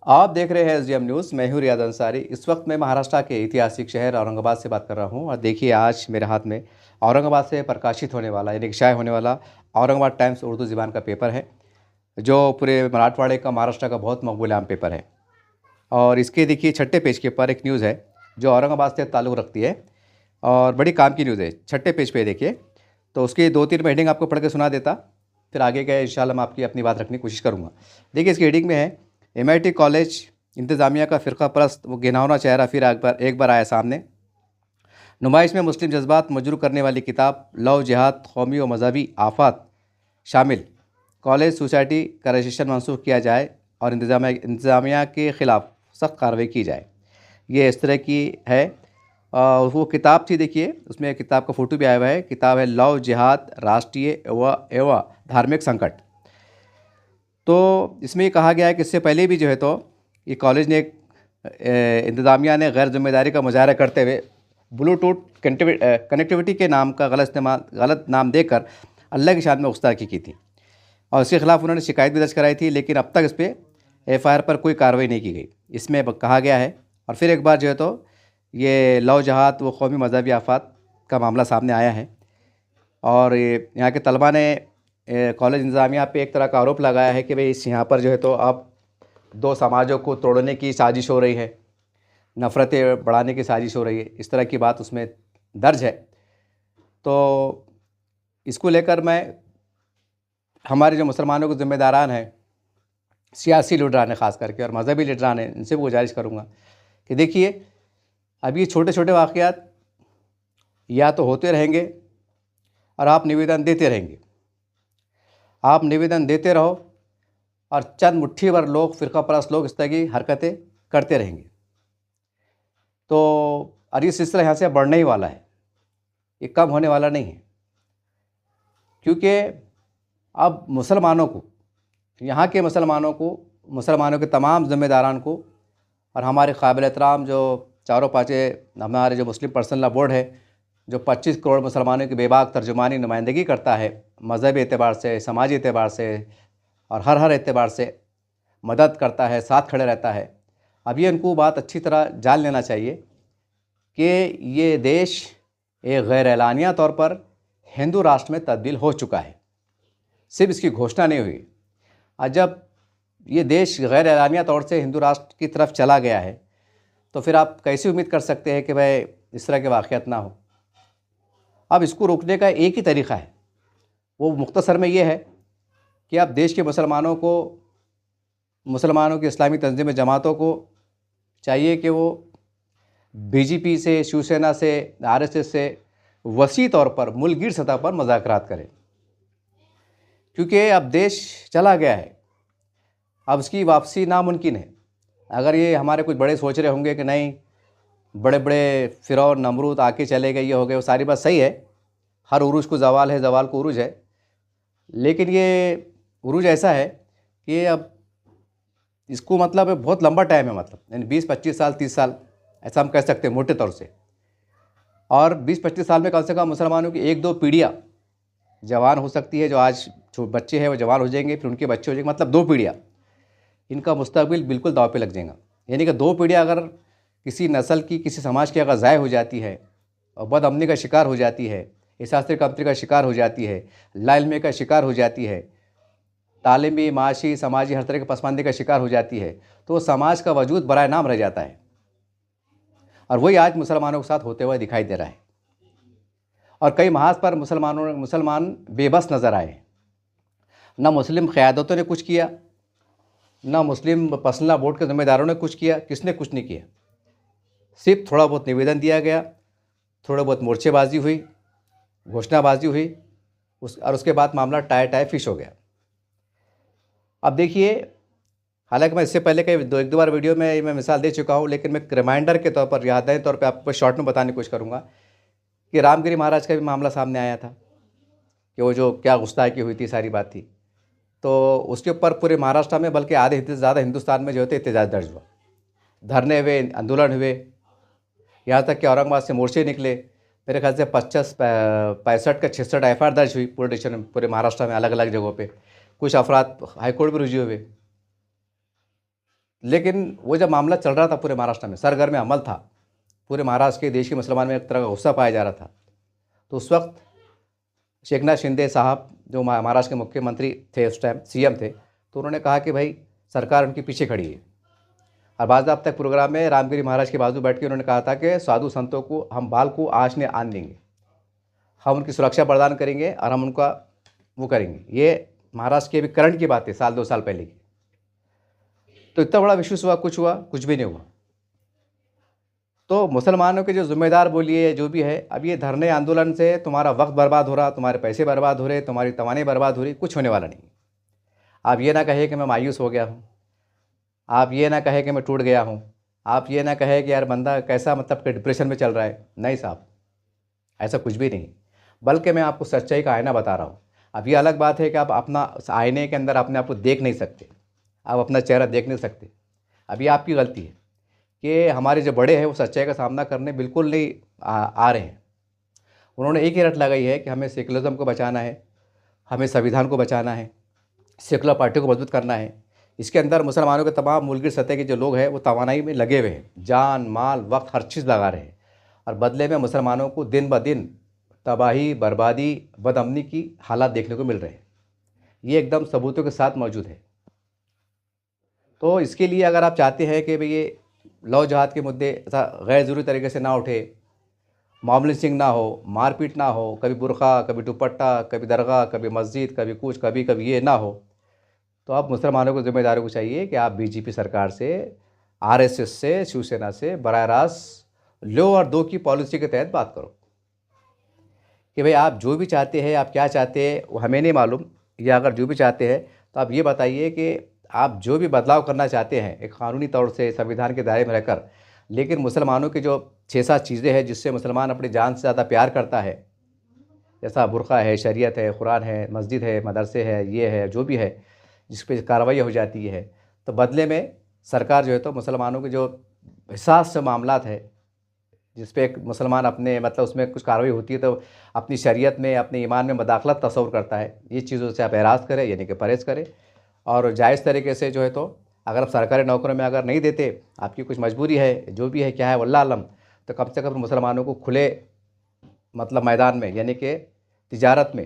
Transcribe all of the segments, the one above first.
आप देख रहे हैं एसडीएम न्यूज़। मैं हूं रियाद अंसारी। इस वक्त मैं महाराष्ट्र के ऐतिहासिक शहर औरंगाबाद से बात कर रहा हूं और देखिए आज मेरे हाथ में औरंगाबाद से प्रकाशित होने वाला यानी कि शाये होने वाला औरंगाबाद टाइम्स उर्दू ज़बान का पेपर है, जो पूरे मराठवाड़े का, महाराष्ट्र का बहुत मकबूल आम पेपर है। और इसके देखिए छठे पेज के ऊपर एक न्यूज़ है जो औरंगाबाद से ताल्लुक़ रखती है और बड़ी काम की न्यूज़ है। छठे पेज पे देखिए, तो उसकी 2-3 मैं हेडिंग आपको पढ़ के सुना देता, फिर आगे का इंशाल्लाह मैं आपकी अपनी बात रखने की कोशिश करूँगा। देखिए इसकी हेडिंग में है, एमआईटी कॉलेज इंतज़ामिया का फ़िरका परस्त वो घिनौना चेहरा फिर एक बार आया सामने। नुमाइश में मुस्लिम जज्बात मजरू करने वाली किताब लव जिहाद कौमी व मजहबी आफात शामिल कॉलेज सोसाइटी का रजिस्ट्रेशन मनसूख किया जाए और इंतज़ामिया के ख़िलाफ़ सख्त कार्रवाई की जाए। ये इस तरह की है। वो किताब थी, देखिए उसमें किताब का फ़ोटो भी आया हुआ है। किताब है लव जिहाद राष्ट्रीय एवं धार्मिक संकट। तो इसमें ये कहा गया है कि इससे पहले भी जो है तो ये कॉलेज ने इंतज़ामिया ने गैर जिम्मेदारी का मुजाहरा करते हुए ब्लूटूथ कनेक्टिविटी के नाम का गलत नाम देकर अल्लाह की शान में गुस्ताखी की थी और इसके ख़िलाफ़ उन्होंने शिकायत भी दर्ज कराई थी, लेकिन अब तक इस पर एफआईआर पर कोई कार्रवाई नहीं की गई। इसमें कहा गया है और फिर एक बार जो है तो ये लव जहाद व कौमी मजहबी आफात का मामला सामने आया है और यहाँ के तलबा ने कॉलेज इंतज़ामिया पे एक तरह का आरोप लगाया है कि भाई इस यहाँ पर जो है तो अब दो समाजों को तोड़ने की साजिश हो रही है, नफ़रतें बढ़ाने की साजिश हो रही है, इस तरह की बात उसमें दर्ज है। तो इसको लेकर मैं हमारे जो मुसलमानों के ज़िम्मेदारान हैं, सियासी लीडरान हैं ख़ास करके और मजहबी लीडरान हैं, इनसे भी गुजारिश करूँगा कि देखिए अब ये छोटे छोटे वाक़यात या तो होते रहेंगे और आप निवेदन देते रहेंगे। आप निवेदन देते रहो और चंद मुट्ठी भर लोग, फ़िरका परस्त लोग इस तरह की हरकतें करते रहेंगे तो और ये सिलसिला यहाँ से बढ़ने ही वाला है, ये कम होने वाला नहीं है। क्योंकि अब मुसलमानों को, यहाँ के मुसलमानों को, मुसलमानों के तमाम ज़िम्मेदारान को और हमारे काबिल एहतराम जो चारों पाँचे हमारे जो मुस्लिम पर्सनल लॉ बोर्ड है, जो 25 करोड़ मुसलमानों की बेबाक तर्जुमानी नुमाइंदगी करता है, मज़हबी एतबार से, समाजी एतबार से और हर एतबार से मदद करता है, साथ खड़े रहता है। अब ये इनको बात अच्छी तरह जान लेना चाहिए कि ये देश एक गैर एलानिया तौर पर हिंदू राष्ट्र में तब्दील हो चुका है, सिर्फ इसकी घोषणा नहीं हुई। और जब ये देश गैर एलानिया तौर से हिंदू राष्ट्र की तरफ चला गया है तो फिर आप कैसे उम्मीद कर सकते हैं कि भाई इस तरह के वाक़यात ना हो। अब इसको रोकने का एक ही तरीक़ा है, वो मुख्तसर में ये है कि आप देश के मुसलमानों को, मुसलमानों की इस्लामी तंजीम जमातों को चाहिए कि वो बीजेपी से, शिवसेना से, आरएसएस से वसी तौर पर मुल्कगीर सतह पर मुज़ाकरात करें, क्योंकि अब देश चला गया है, अब उसकी वापसी नामुमकिन है। अगर ये हमारे कुछ बड़े सोच रहे होंगे कि नहीं बड़े बड़े फ़िरौन नमरूद आके चले गए, ये हो गए, वो सारी बात सही है, हर उरूज को ज़वाल है, ज़वाल को उरूज है, लेकिन ये उरूज ऐसा है कि अब इसको मतलब बहुत लंबा टाइम है, मतलब यानी 20-25 साल, 30 साल ऐसा हम कह सकते हैं मोटे तौर से। और 20-25 साल में कम से कम मुसलमानों की 1-2 पीढ़ियाँ जवान हो सकती है। जो आज बच्चे हैं वो जवान हो जाएंगे, फिर उनके बच्चे हो जाएंगे, मतलब 2 पीढ़ियाँ, इनका मुस्तकबिल बिल्कुल दाव पे लग जाएगा। यानी कि 2 पीढ़ियाँ अगर किसी नस्ल की, किसी समाज की अगर ज़ाय हो जाती है और बदअमनी का शिकार हो जाती है, एहसास कमतरी का शिकार हो जाती है, लाइल्मी का शिकार हो जाती है, तालीमी, माशी, समाजी हर तरह के पसमानदे का शिकार हो जाती है, तो समाज का वजूद बराए नाम रह जाता है। और वही आज मुसलमानों के साथ होते हुए दिखाई दे रहा है। और कई महाज पर मुसलमान बेबस नज़र आए। न मुस्लिम क़यादतों ने कुछ किया, न मुस्लिम पर्सनल लॉ बोर्ड के ज़िम्मेदारों ने कुछ किया, किसने कुछ नहीं किया। सिर्फ थोड़ा बहुत निवेदन दिया गया, थोड़ा बहुत मोर्चेबाजी हुई, घोषणाबाजी हुई, और उसके बाद मामला टाई फिश हो गया। अब देखिए, हालांकि मैं इससे पहले कई एक दो बार वीडियो में मैं मिसाल दे चुका हूँ, लेकिन मैं रिमाइंडर के तौर पर, यादें तौर पर आपको शॉर्ट में बताने की कोशिश करूँगा कि रामगिरी महाराज का भी मामला सामने आया था कि वो जो क्या गुस्ताखी हुई थी, सारी बात थी, तो उसके ऊपर पूरे महाराष्ट्र में बल्कि आधे से ज़्यादा हिंदुस्तान में जो है एहतजाज दर्ज हुआ, धरने हुए, आंदोलन हुए, यहाँ तक कि औरंगाबाद से मोर्चे निकले। मेरे ख्याल से 65 का 66 एफआईआर दर्ज हुई पूरे डिवीजन में, पूरे महाराष्ट्र में अलग अलग जगहों पे। कुछ अफराद हाईकोर्ट में रुजू हुए। लेकिन वो जब मामला चल रहा था पूरे महाराष्ट्र में, सरगर्म अमल था, पूरे महाराष्ट्र के देश के मुसलमान में एक तरह का गुस्सा पाया जा रहा था, तो उस वक्त शेखनाथ शिंदे साहब जो महाराष्ट्र के मुख्यमंत्री थे, उस टाइम सीएम थे, तो उन्होंने कहा कि भाई सरकार उनके पीछे खड़ी है। और बाज़ाब्ता तक प्रोग्राम में रामगिरी महाराज के बाजू बैठ के उन्होंने कहा था कि साधु संतों को हम बाल को आँच ने आन देंगे, हम उनकी सुरक्षा प्रदान करेंगे और हम उनका वो करेंगे। ये महाराष्ट्र की अभी करंट की बात है, साल 2 साल पहले की। तो इतना बड़ा विश्वास हुआ, कुछ भी नहीं हुआ। तो मुसलमानों के जो ज़िम्मेदार बोलिए जो भी है, अब ये धरने आंदोलन से तुम्हारा वक्त बर्बाद हो रहा, तुम्हारे पैसे बर्बाद हो रहे, तुम्हारी तवाने बर्बाद हो रही, कुछ होने वाला नहीं। आप ये ना कहे कि मैं मायूस हो गया हूँ, आप ये ना कहे कि मैं टूट गया हूँ, आप ये ना कहे कि यार बंदा कैसा मतलब कि डिप्रेशन में चल रहा है। नहीं साहब, ऐसा कुछ भी नहीं, बल्कि मैं आपको सच्चाई का आईना बता रहा हूँ। अब ये अलग बात है कि आप अपना आईने के अंदर अपने आप को देख नहीं सकते, आप अपना चेहरा देख नहीं सकते। अभी आपकी गलती है कि हमारे जो बड़े हैं वो सच्चाई का सामना करने बिल्कुल नहीं आ रहे हैं। उन्होंने एक ही रट लगाई है कि हमें सेकुलरिज्म को बचाना है, हमें संविधान को बचाना है, सेकुलर पार्टी को मजबूत करना है। इसके अंदर मुसलमानों के तमाम मुल्की सतह के जो लोग हैं वो तवानाई में लगे हुए हैं, जान माल वक्त हर चीज़ लगा रहे हैं, और बदले में मुसलमानों को दिन ब दिन तबाही बर्बादी बदअमनी की हालात देखने को मिल रहे हैं। ये एकदम सबूतों के साथ मौजूद है। तो इसके लिए अगर आप चाहते हैं कि भाई ये लव जहाद के मुद्दे ऐसा गैर ज़रूरी तरीके से ना उठे, मॉब लिंचिंग ना हो, मारपीट ना हो, कभी बुरखा, कभी दुपट्टा, कभी दरगाह, कभी मस्जिद, कभी कुछ, कभी ये ना हो, तो अब मुसलमानों को ज़िम्मेदारों को चाहिए कि आप बीजेपी सरकार से, आरएसएस से, शिवसेना से बराह रास्त लो और दो की पॉलिसी के तहत बात करो कि भाई आप जो भी चाहते हैं, आप क्या चाहते हैं वो हमें नहीं मालूम, या अगर जो भी चाहते हैं तो आप ये बताइए कि आप जो भी बदलाव करना चाहते हैं एक कानूनी तौर से संविधान के दायरे में रहकर, लेकिन मुसलमानों की जो 6-7 चीज़ें हैं जिससे मुसलमान अपनी जान से ज़्यादा प्यार करता है, जैसा बुरक़ा है, शरीयत है, कुरान है, मस्जिद है, मदरसे है, ये है, जो भी है जिस पे कार्रवाई हो जाती है, तो बदले में सरकार जो है तो मुसलमानों के जो हिसास से मामलात है जिस पे एक मुसलमान अपने मतलब उसमें कुछ कार्रवाई होती है तो अपनी शरीयत में, अपने ईमान में मदाखलत तस्वुर करता है, ये चीज़ों से आप एराज़ करें, यानी कि परहेज़ करें। और जायज़ तरीके से जो है तो अगर आप सरकारी नौकरियों में अगर नहीं देते, आपकी कुछ मजबूरी है, जो भी है, क्या है वल्लाह आलम, तो कम से कम मुसलमानों को खुले मतलब मैदान में, यानी कि तिजारत में,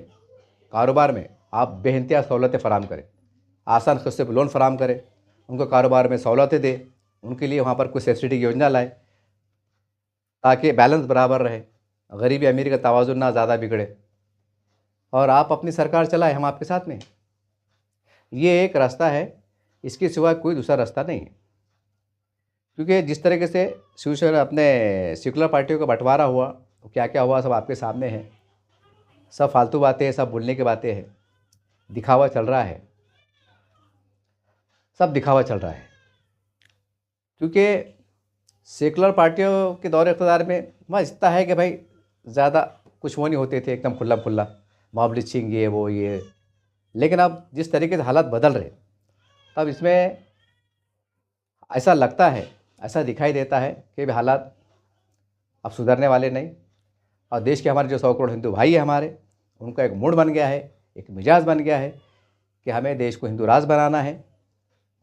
कारोबार में आप बेइंतहा सहूलतें फ़राहम करें, आसान किस्त पे लोन फराहम करें, उनको कारोबार में सहूलतें दें, उनके लिए वहाँ पर कोई सब्सिडी की योजना लाएँ ताकि बैलेंस बराबर रहे, गरीबी अमीरी का तवाज़ुन ना ज़्यादा बिगड़े, और आप अपनी सरकार चलाएँ, हम आपके साथ में हैं। ये एक रास्ता है, इसके सिवा कोई दूसरा रास्ता नहीं है। क्योंकि जिस तरीके से शिवसेना अपने सेकुलर पार्टियों का बँटवारा हुआ, तो क्या-क्या हुआ सब आपके सामने है। सब फालतू बातें हैं, सब बोलने की बातें हैं, दिखावा चल रहा है, सब दिखावा चल रहा है। क्योंकि सेकुलर पार्टियों के दौर इक़्तिदार में बस इतना है कि भाई ज़्यादा कुछ वो नहीं होते थे, एकदम खुल्लम-खुल्ला मॉब लिंचिंग ये वो ये। लेकिन अब जिस तरीके से हालात बदल रहे, तब इसमें ऐसा लगता है, ऐसा दिखाई देता है कि भाई हालात अब सुधरने वाले नहीं, और देश के हमारे जो 100 करोड़ हिंदू भाई हैं हमारे, उनका एक मूड बन गया है, एक मिजाज बन गया है कि हमें देश को हिंदू राज बनाना है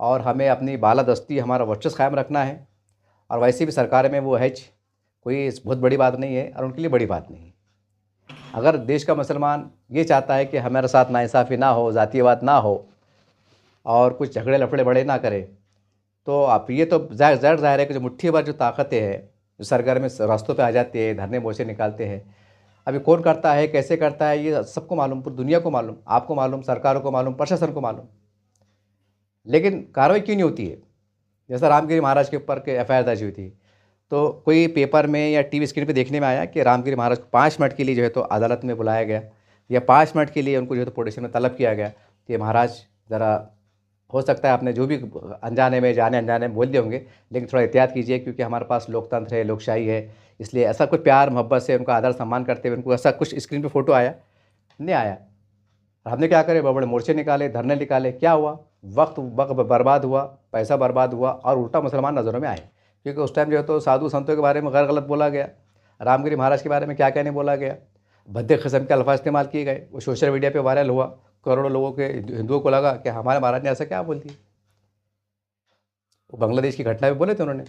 और हमें अपनी बालादस्ती, हमारा वर्चस्व कायम रखना है। और वैसे भी सरकार में वो है कोई बहुत बड़ी बात नहीं है और उनके लिए बड़ी बात नहीं है। अगर देश का मुसलमान ये चाहता है कि हमारे साथ नाइंसाफ़ी ना हो, जातीयवाद ना हो और कुछ झगड़े लफड़े बड़े ना करे, तो आप ये तो ज़ाहिर है कि जो मुट्ठी भर जो ताकतें हैं, जो सरगर्म रास्तों पे आ जाती है, धरने मोर्चे निकालते हैं, अभी कौन करता है, कैसे करता है, ये सबको मालूम, पूरी दुनिया को मालूम, आपको मालूम, सरकारों को मालूम, प्रशासन को मालूम। लेकिन कार्रवाई क्यों नहीं होती है? जैसा रामगिरी महाराज के ऊपर के एफआईआर दर्ज हुई थी, तो कोई पेपर में या टीवी स्क्रीन पे देखने में आया कि रामगिरी महाराज को 5 मिनट के लिए जो है तो अदालत में बुलाया गया, या 5 मिनट के लिए उनको जो है तो प्रोटेक्शन में तलब किया गया कि महाराज ज़रा, हो सकता है आपने जो भी अनजाने में, जाने अनजाने में बोल दिए होंगे, लेकिन थोड़ा एहतियात कीजिए क्योंकि हमारे पास लोकतंत्र है, लोकशाही है, इसलिए ऐसा कुछ प्यार मोहब्बत से उनका आदर सम्मान करते हुए उनको ऐसा कुछ स्क्रीन पे फ़ोटो आया, नहीं आया। और हमने क्या करे, बड़े मोर्चे निकाले, धरने निकाले, क्या हुआ? वक्त बर्बाद हुआ, पैसा बर्बाद हुआ और उल्टा मुसलमान नज़रों में आए। क्योंकि उस टाइम जो है तो साधु संतों के बारे में गैर गलत बोला गया, रामगिरी महाराज के बारे में क्या नहीं बोला गया, भद्दे किस्म के अल्फाज इस्तेमाल किए गए, वो सोशल मीडिया पे वायरल हुआ, करोड़ों लोगों के हिंदुओं को लगा कि हमारे महाराज ने ऐसा क्या बोल दिया। वो बांग्लादेश की घटना भी बोले थे उन्होंने।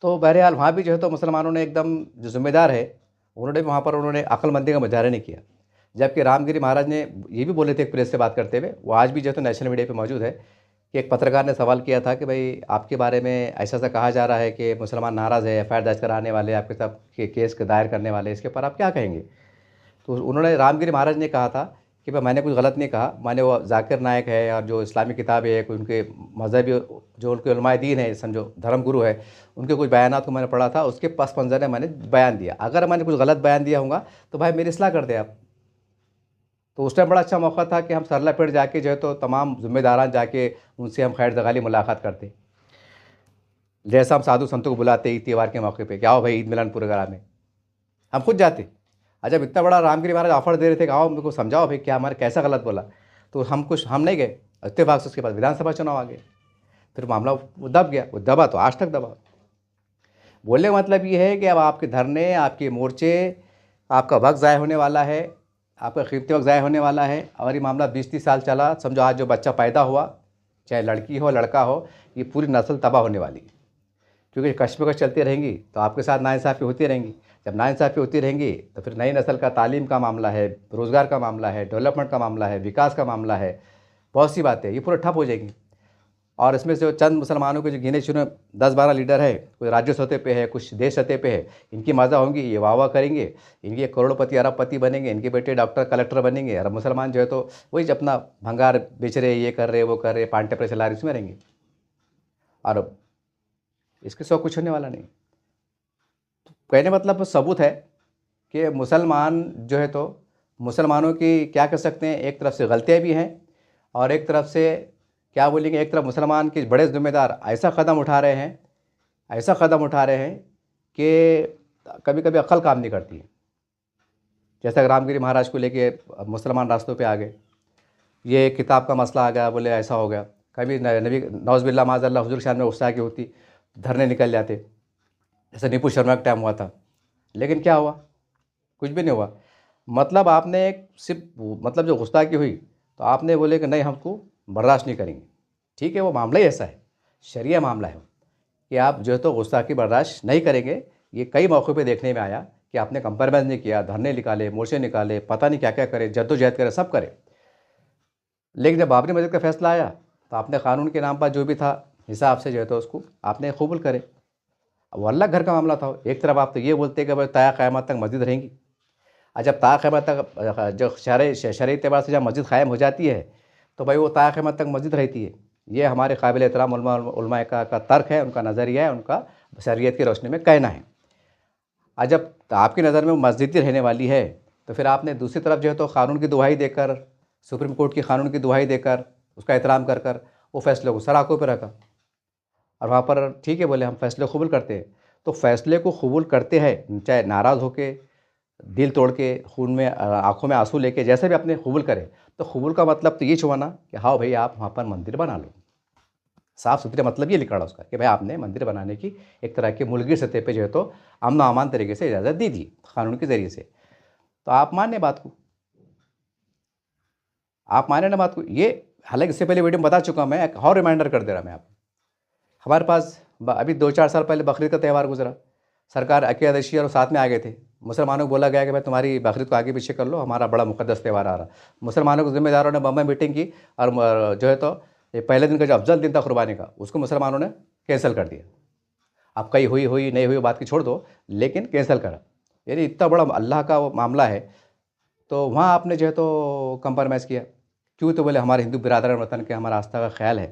तो बहरहाल वहाँ भी जो है तो मुसलमानों ने एकदम जो ज़िम्मेदार है, उन्होंने भी वहाँ पर उन्होंने अक्लमंदी का मुजाहरा नहीं किया। जबकि रामगिरी महाराज ने ये भी बोले थे एक प्रेस से बात करते हुए, वो आज भी जो है तो नेशनल मीडिया पे मौजूद है, कि एक पत्रकार ने सवाल किया था कि भाई आपके बारे में ऐसा-ऐसा कहा जा रहा है कि मुसलमान नाराज़ है, एफआईआर दर्ज कराने वाले, आपके साथ केस दायर करने वाले, इसके ऊपर आप क्या कहेंगे? तो उन्होंने रामगिरी महाराज ने कहा था कि भाई मैंने कुछ गलत नहीं कहा, मैंने वो ज़ाकिर नायक है और जो इस्लामी किताब है, कोई उनके मज़हबी जो उनके उलमाए दीन है, समझो धर्म गुरु है, उनके कुछ बयानात को मैंने पढ़ा था, उसके पस मंज़र में मैंने बयान दिया। अगर मैंने कुछ गलत बयान दिया होगा तो भाई मेरी इस्लाह कर दें आप। तो उस टाइम बड़ा अच्छा मौका था कि हम सरला पेड़ जाके जो है तो तमाम ज़िम्मेदारान जाके उनसे हम खैर जगाली मुलाकात करते। जैसा हम साधु संतों को बुलाते ईद त्योहार के मौके पे कि आओ भाई ईद मिलन प्रोग्राम में, हम खुद जाते। जब इतना बड़ा रामगिरी महाराज ऑफ़र दे रहे थे कि आओ मेरे को समझाओ भाई क्या हमारे कैसा गलत बोला, तो हम नहीं गए। इत्तेफाक से उसके बाद विधानसभा चुनाव आ गए। फिर मामला वो दब गया, वो दबा तो आज तक दबा। बोलने का मतलब ये है कि अब आपके धरने, आपके मोर्चे, आपका वक़्त ज़ाय होने वाला है, आपका कीमती वक़्त ज़ाय होने वाला है। और ये मामला 20-30 साल चला, समझो आज जो बच्चा पैदा हुआ, चाहे लड़की हो लड़का हो, ये पूरी नस्ल तबाह होने वाली है। क्योंकि कशमकश चलती रहेंगी तो आपके साथ नाइंसाफ़ी होती रहेंगी। जब नाइंसाफ़ी होती रहेंगी तो फिर नई नस्ल का तालीम का मामला है, रोज़गार का मामला है, डेवलपमेंट का मामला है, विकास का मामला है, बहुत सी बातें ये पूरा ठप हो जाएंगी। और इसमें से जो चंद मुसलमानों के जो गिने चुने 10-12 लीडर है, कोई राज्य सतह पे है, कुछ देश सतह पे है, इनकी मज़ा होंगी, ये वाह वाह करेंगे, इनके करोड़पति अरबपति बनेंगे, इनके बेटे डॉक्टर कलेक्टर बनेंगे। और मुसलमान जो है तो वही अपना भंगार बेच रहे, ये कर रहे, वो कर रहे, पान टेपरे चला रहे, उसमें रहेंगे। और इसके सिवा कुछ होने वाला नहीं। कहने मतलब सबूत है कि मुसलमान जो है तो मुसलमानों की क्या कह सकते हैं, एक तरफ से गलतियाँ भी हैं और एक तरफ से क्या बोलेंगे, एक तरफ मुसलमान के बड़े ज़िम्मेदार ऐसा कदम उठा रहे हैं, ऐसा कदम उठा रहे हैं कि कभी कभी अक्ल काम नहीं करती है। जैसा रामगिरी महाराज को लेके मुसलमान रास्तों पे आ गए, ये किताब का मसला आ गया, बोले ऐसा हो गया। कभी नबी नौज़बिल्ला माज़अल्लाह हुज़ूर शान में गुस्सा की होती, धरने निकल जाते, जैसे नीपू शर्मा का टाइम हुआ था। लेकिन क्या हुआ? कुछ भी नहीं हुआ। मतलब आपने सिर्फ मतलब जो गुस्ताखी हुई तो आपने बोले कि नहीं हमको बर्दाश्त नहीं करेंगे। ठीक है, वो मामला ही ऐसा है, शरिया मामला है कि आप जो है तो गुस्ताखी बर्दाश्त नहीं करेंगे। ये कई मौक़ों पे देखने में आया कि आपने कंप्रोमाइज़ नहीं किया, धरने निकाले, मोर्चे निकाले, पता नहीं क्या क्या करे, जद्दोजहद करे, सब करे। लेकिन जब बाबरी मस्जिद का फैसला आया तो आपने कानून के नाम पर जो भी था हिसाब से जो है तो उसको आपने कबूल करे। वो अल्लाह घर का मामला था। एक तरफ आप तो ये बोलते कि भाई क़यामत क़यामत तक मस्जिद रहेंगी, और जब क़यामत तक जो शरई एतबार से जब मस्जिद क़ायम हो जाती है तो भाई वो क़यामत तक मस्जिद रहती है। ये हमारे काबिल एहतराम उलमाए का तर्क है, उनका नज़रिया है, उनका शरीयत की रोशनी में कहना है। और जब आपकी नज़र में वो मस्जिद ही रहने वाली है तो फिर आपने दूसरी तरफ जो है तो कानून की दुहाई देकर, सुप्रीम कोर्ट की कानून की दुहाई देकर, उसका एहतराम कर कर वो फ़ैसले को सर आँखों पर रखा। और वहाँ पर ठीक है बोले हम फ़ैसले कबूल करते हैं। तो फ़ैसले को कबूल करते हैं, चाहे नाराज़ होके, दिल तोड़ के, खून में आँखों में आँसू लेके, जैसे भी आपने कबूल करे। तो कबूल का मतलब तो ये हुआ ना कि हाँ भाई आप वहाँ पर मंदिर बना लो। साफ़-सुथरे मतलब ये लिखा रहा उसका कि भाई आपने मंदिर बनाने की एक तरह की मुल्की सतह पे जो है तो अमन अमान तरीके से इजाज़त दी थी कानून के ज़रिए से। तो आप माने बात को, आप माने ना बात को। ये हालाँकि इससे पहले वीडियो में बता चुका मैं, एक और रिमाइंडर कर दे रहा मैं आपको। हमारे पास अभी 2-4 साल पहले बकरीद का त्यौहार गुजरा। सरकार अकीदशी और साथ में आ गए थे। मुसलमानों को बोला गया कि भाई तुम्हारी बकरीद को आगे पीछे कर लो, हमारा बड़ा मुक़द्दस त्यौहार आ रहा। मुसलमानों के ज़िम्मेदारों ने बम्बई मीटिंग की और जो है तो ये पहले दिन का जो अफ़ज़ल दिन था कुर्बानी का, उसको मुसलमानों ने कैंसल कर दिया। अब कहीं हुई नहीं हुई बात की छोड़ दो, लेकिन कैंसल करा। यानी इतना बड़ा अल्लाह का वो मामला है, तो वहाँ आपने जो है तो कंप्रोमाइज़ किया। क्यों? तो बोले हमारे हिंदू बिरादरान वतन के, हमारा आस्था का ख़्याल है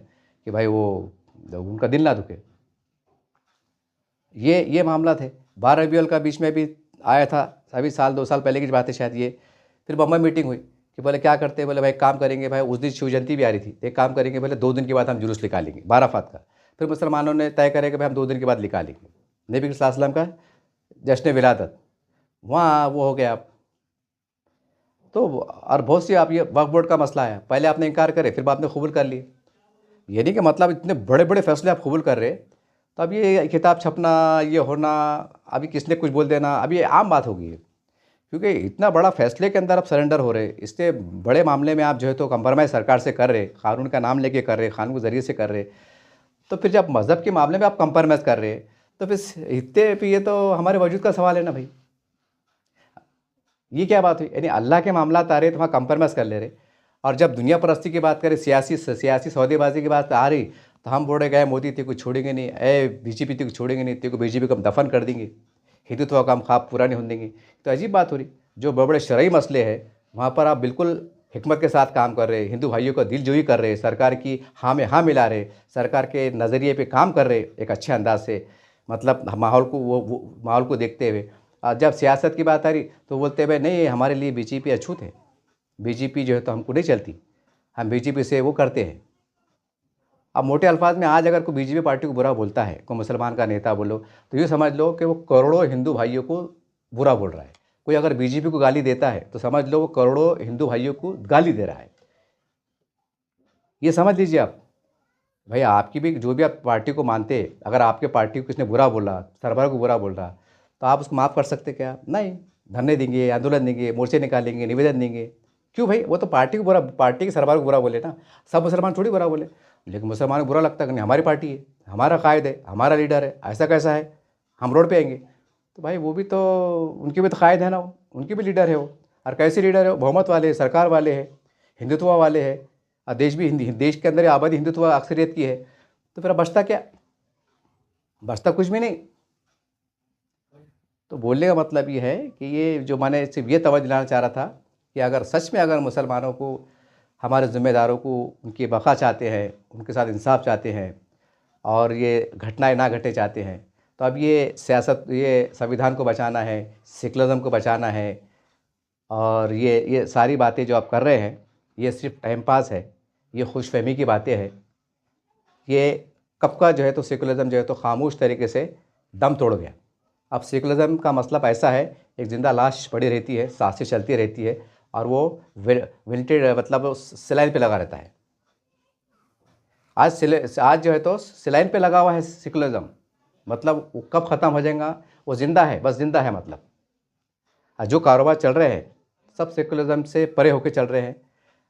कि भाई वो उनका दिल ना दुखे। ये मामला थे। 12 रबीउल का बीच में भी आया था, अभी साल 2 साल पहले की बात है शायद ये। फिर बम्बई मीटिंग हुई कि बोले क्या करते हैं, बोले भाई काम करेंगे भाई, उस दिन शिव जयंती भी आ रही थी। एक काम करेंगे, बोले 2 दिन के बाद हम जुलूस निकालेंगे 12 अफ़ात का। फिर मुसलमानों ने तय करे कि भाई हम 2 दिन के बाद निकालेंगे नबी सल्लल्लाहु अलैहि वसल्लम का जश्न विलादत। वहाँ वो हो गया। तो और बहुत सी आप ये वक्फ बोर्ड का मसला है, पहले आपने इनकार करे, फिर बाद में कबूल कर लिए। ये नहीं कि मतलब इतने बड़े बड़े फैसले आप कबूल कर रहे, तो अब ये किताब छपना, ये होना, अभी किसने कुछ बोल देना, अभी ये आम बात हो गई है। क्योंकि इतना बड़ा फैसले के अंदर आप सरेंडर हो रहे, इससे बड़े मामले में आप जो है तो कंप्रोमाइज़ सरकार से कर रहे, कानून का नाम लेके कर रहे, कानून के ज़रिए से कर रहे। तो फिर जब मज़हब के मामले में आप कंप्रोमाइज़ कर रहे हैं, तो फिर इतने भी ये तो हमारे वजूद का सवाल है ना भाई। ये क्या बात हुई? यानी अल्लाह के मामलात आ रहे तो वहाँ कंप्रोमाइज़ कर ले रहे, और जब दुनिया परस्ती की बात करें, सियासी सौदेबाजी की बात आ रही, तो हम बोले गए मोदी तेरे को छोड़ेंगे नहीं, बीजेपी तेरे को छोड़ेंगे नहीं, तेरे को बीजेपी को हम दफन कर देंगे, हिंदुत्व का हम ख्वाब पूरा नहीं होने देंगे। तो अजीब बात हो रही। जो बड़े बड़े शरई मसले हैं वहाँ पर आप बिल्कुल हिकमत के साथ काम कर रहे हैं, हिंदू भाइयों का दिलजोई कर रहे हैं, सरकार की हाँ में हाँ मिला रहे, सरकार के नज़रिए पे काम कर रहे एक अच्छे अंदाज से, मतलब माहौल को वो माहौल को देखते हुए। जब सियासत की बात आ रही तो बोलते भाई नहीं, हमारे लिए बीजेपी अछूत है, बीजेपी जो है तो हमको नहीं चलती, हम बीजेपी से वो करते हैं। अब मोटे अल्फाज में आज अगर कोई बीजेपी पार्टी को बुरा बोलता है, कोई मुसलमान का नेता बोलो, तो यूँ समझ लो कि वो करोड़ों हिंदू भाइयों को बुरा बोल रहा है। कोई अगर बीजेपी को गाली देता है तो समझ लो वो करोड़ों हिंदू भाइयों को गाली दे रहा है। ये समझ लीजिए आप। भाई आपकी भी जो भी आप पार्टी को मानते, अगर आपके पार्टी को किसने बुरा बोला, सरबराह को बुरा बोल रहा, तो आप उसको माफ़ कर सकते क्या? नहीं। धरने देंगे, आंदोलन देंगे, मोर्चे निकालेंगे, निवेदन देंगे। क्यों भाई? वो तो पार्टी को बुरा, पार्टी के सरबराह को बुरा बोले ना। सब मुसलमान थोड़ी बुरा बोले, लेकिन मुसलमान को बुरा लगता है कि नहीं हमारी पार्टी है, हमारा कायद है, हमारा लीडर है, ऐसा कैसा है, हम रोड पे आएंगे। तो भाई वो भी तो, उनके भी तो कायद है ना, उनके भी लीडर है वो। और कैसे लीडर है? बहुमत वाले, सरकार वाले हैं, हिंदुत्व वाले हैं, और देश भी हिंदी, देश के अंदर आबादी हिंदुत्व अक्सरियत की है। तो फिर बचता क्या? बचता कुछ भी नहीं। तो बोलने का मतलब ये है कि ये जो मैंने सिर्फ ये तवज्जो दिलाना चाह रहा था कि अगर सच में अगर मुसलमानों को, हमारे ज़िम्मेदारों को उनकी बक़ा चाहते हैं, उनके साथ इंसाफ चाहते हैं, और ये घटनाएं ना घटे चाहते हैं, तो अब ये सियासत, ये संविधान को बचाना है, सेकुलरिज़्म को बचाना है, और ये सारी बातें जो आप कर रहे हैं, ये सिर्फ टाइम पास है, ये खुशफहमी की बातें हैं। ये कब का जो है तो सेकुलरिज़्म जो है तो खामोश तरीके से दम तोड़ गया। अब सेकुलरिज़्म का मतलब ऐसा है, एक ज़िंदा लाश पड़ी रहती है, सांसें चलती रहती है, और वो वेंटेड, मतलब सेलाइन पे लगा रहता है। आज जो है तो सेलाइन पे लगा हुआ है सेकुलरिज़्म, मतलब वो कब ख़त्म हो जाएगा? वो ज़िंदा है, बस ज़िंदा है मतलब। जो कारोबार चल रहे हैं सब सेकुलरिज़्म से परे होकर चल रहे हैं।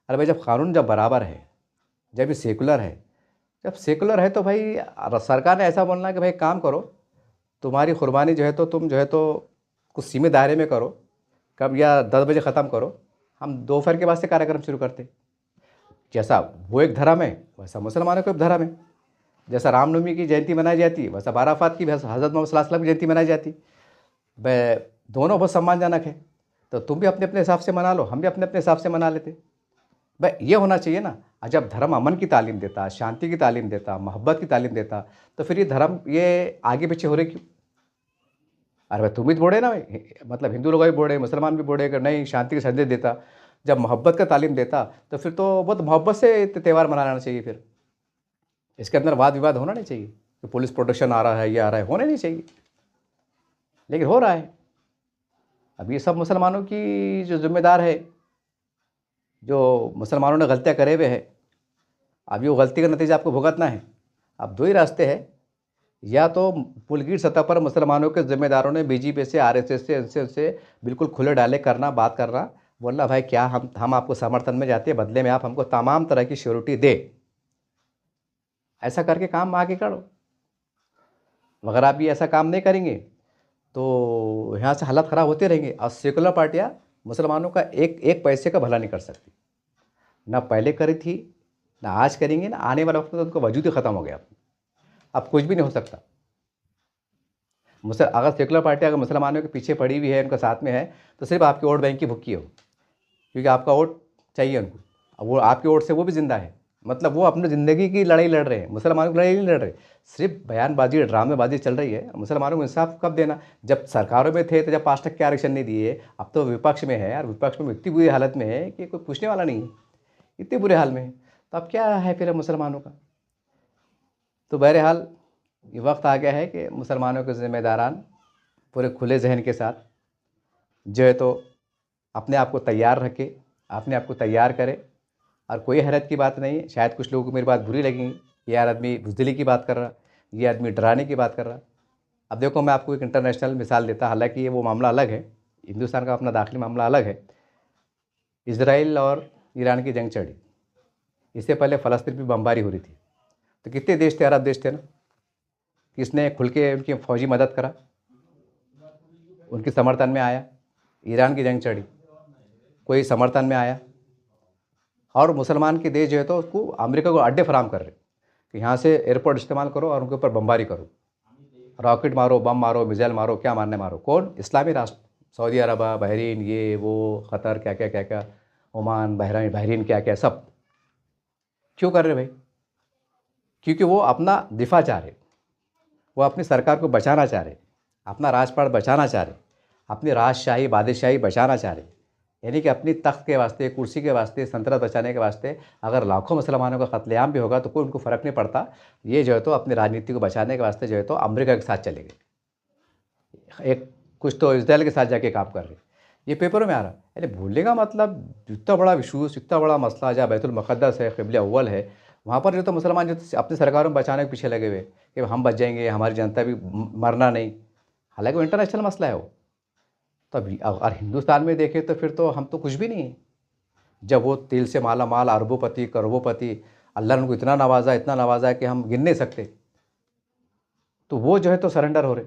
अरे भाई, जब कानून जब बराबर है, जब ये सेकुलर है, जब सेकुलर है तो भाई सरकार ने ऐसा बोलना है कि भाई काम करो, तुम्हारी कुर्बानी जो है तो तुम जो है तो कुछ सीमित दायरे में करो, कब या 10 बजे ख़त्म करो, हम दोपहर के बाद से कार्यक्रम शुरू करते। जैसा वो एक धर्म है वैसा मुसलमानों का एक धर्म है। जैसा रामनवमी की जयंती मनाई जाती है वैसा बाराफात की, हज़रत मोहम्मद सल्लल्लाहु अलैहि वसल्लम की जयंती मनाई जाती। दोनों बहुत सम्मानजनक है, तो तुम भी अपने अपने हिसाब से मना लो, हम भी अपने अपने हिसाब से मना लेते। भाई ये होना चाहिए ना। जब धर्म अमन की तालीम देता, शांति की तालीम देता, मोहब्बत की तालीम देता, तो फिर ये धर्म ये आगे पीछे हो रहे क्यों? अरे भाई तुम भी तो बोले ना भाई, मतलब हिंदू लोग भी बोले, मुसलमान भी बोले कि नहीं शांति का संदेश देता, जब मोहब्बत का तालीम देता, तो फिर तो बहुत मोहब्बत से त्यौहार मनाना चाहिए। फिर इसके अंदर वाद विवाद होना नहीं चाहिए कि पुलिस प्रोटेक्शन आ रहा है, ये आ रहा है, होने नहीं चाहिए, लेकिन हो रहा है। अब ये सब मुसलमानों की जो जिम्मेदार है, जो मुसलमानों ने गलतियाँ करे हुए है, अब ये गलती का नतीजा आपको भुगतना है। अब दो ही रास्ते हैं, या तो पुलकित सतह पर मुसलमानों के ज़िम्मेदारों ने बीजेपी से, आरएसएस से, इनसे उनसे बिल्कुल खुले डाले करना, बात करना, बोलना भाई क्या हम आपको समर्थन में जाते हैं, बदले में आप हमको तमाम तरह की श्योरिटी दे, ऐसा करके काम आगे करो। अगर आप ये ऐसा काम नहीं करेंगे तो यहाँ से हालत ख़राब होते रहेंगे, और सेकुलर पार्टियाँ मुसलमानों का एक एक पैसे का भला नहीं कर सकती, ना पहले करी थी, ना आज करेंगे, ना आने वाले वक्त में, तो उनका वजूद ही ख़त्म हो गया। अब कुछ भी नहीं हो सकता। अगर सेकुलर पार्टी अगर मुसलमानों के पीछे पड़ी हुई है, उनका साथ में है, तो सिर्फ आपकी वोट बैंक की भुक्की हो, क्योंकि आपका वोट चाहिए उनको। अब वो आपके वोट से वो भी ज़िंदा है, मतलब वो अपनी ज़िंदगी की लड़ाई लड़ रहे हैं, मुसलमानों की लड़ाई नहीं लड़ रहे। सिर्फ बयानबाजी, ड्रामेबाजी चल रही है। मुसलमानों को इंसाफ कब देना? जब सरकारों में थे तो जब 5% के आरक्षण नहीं दिए, अब तो विपक्ष में है, और विपक्ष में इतनी बुरी हालत में है कि कोई पूछने वाला नहीं है, इतने बुरे हाल में है। तो अब क्या है फिर मुसलमानों का? तो बहरहाल ये वक्त आ गया है कि मुसलमानों के ज़िम्मेदारान पूरे खुले जहन के साथ जो है तो अपने आप को तैयार रखे, अपने आप को तैयार करे। और कोई हैरत की बात नहीं है, शायद कुछ लोगों को मेरी बात बुरी लगेगी, ये यार आदमी बुज़दिली की बात कर रहा, ये आदमी डराने की बात कर रहा। अब देखो मैं आपको एक इंटरनेशनल मिसाल देता, हालांकि ये वो मामला अलग है, हिंदुस्तान का अपना दाखिली मामला अलग है। इजराइल और ईरान की जंग चढ़ी, इससे पहले फ़लस्तीन पर बमबारी हो रही थी, तो कितने देश थे, अरब देश थे ना, किसने खुल के उनकी फौजी मदद करा, उनके समर्थन में आया। ईरान की जंग चढ़ी, कोई समर्थन में आया। और मुसलमान के देश जो है तो उसको अमेरिका को अड्डे फराम कर रहे कि यहाँ से एयरपोर्ट इस्तेमाल करो और उनके ऊपर बमबारी करो, रॉकेट मारो, बम मारो, मिसाइल मारो, क्या मारने मारो। कौन? इस्लामी राष्ट्र, सऊदी अरब, बहरीन, ये वो, क़तर, क्या क्या, ओमान, बहरीन क्या क्या, सब क्यों कर रहे भाई? क्योंकि वो अपना दिफा चाह रहे, वो अपनी सरकार को बचाना चाह रहे, अपना राजपाट बचाना चाह रहे, अपनी राजशाही बादशाही बचाना चाह रहे। यानी कि अपनी तख्त के वास्ते, कुर्सी के वास्ते, सल्तनत बचाने के वास्ते अगर लाखों मुसलमानों का कत्लेआम भी होगा तो कोई उनको फ़र्क नहीं पड़ता। ये जो है तो अपनी राजनीति को बचाने के वास्ते जो है तो अमेरिका के साथ चले गए, एक कुछ तो इसराइल के साथ जाके काम कर रहे। ये पेपरों में आ रहा। यानी भूलने का मतलब इतना बड़ा इशूज़, इतना बड़ा मसला, जहाँ बैतुल मुक़द्दस है, क़िबला अव्वल है, वहाँ पर जो तो मुसलमान जो अपनी सरकारों को बचाने के पीछे लगे हुए कि हम बच जाएंगे, हमारी जनता भी मरना नहीं। हालांकि वो इंटरनेशनल मसला है वो। तो अभी अगर हिंदुस्तान में देखें तो फिर तो हम तो कुछ भी नहीं हैं। जब वो तेल से माला माल, अरबोपति, करोड़पति, अल्लाह ने उनको इतना नवाजा कि हम गिन नहीं सकते, तो वो जो है तो सरेंडर हो रहे,